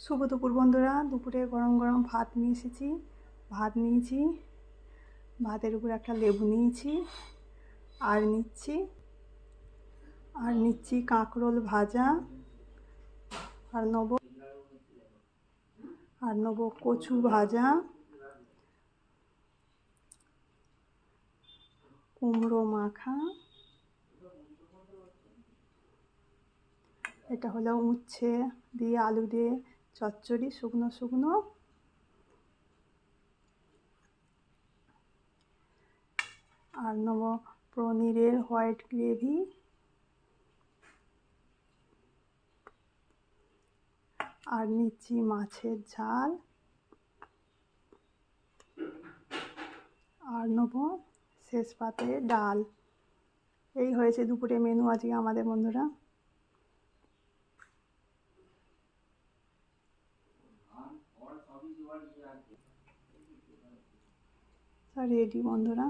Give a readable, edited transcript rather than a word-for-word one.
শুভ দুপুর বন্ধুরা। দুপুরে গরম গরম ভাত নিয়ে এসেছি। ভাত নিয়েছি, ভাতের উপর একটা লেবু নিয়েছি, আর নিচ্ছি কাঁকরোল ভাজা, আর নেব কচু ভাজা, কুমড়ো মাখা, এটা হলো উচ্ছে দিয়ে আলু দিয়ে চচ্চড়ি, শুকনো শুকনো, আর নেব পনিরের হোয়াইট গ্রেভি, আর নিচ্ছি মাছের ঝাল, আর নেব শেষ পাতে ডাল। এই হয়েছে দুপুরে মেনু আজকে আমাদের বন্ধুরা। রেডি বন্ধুরা।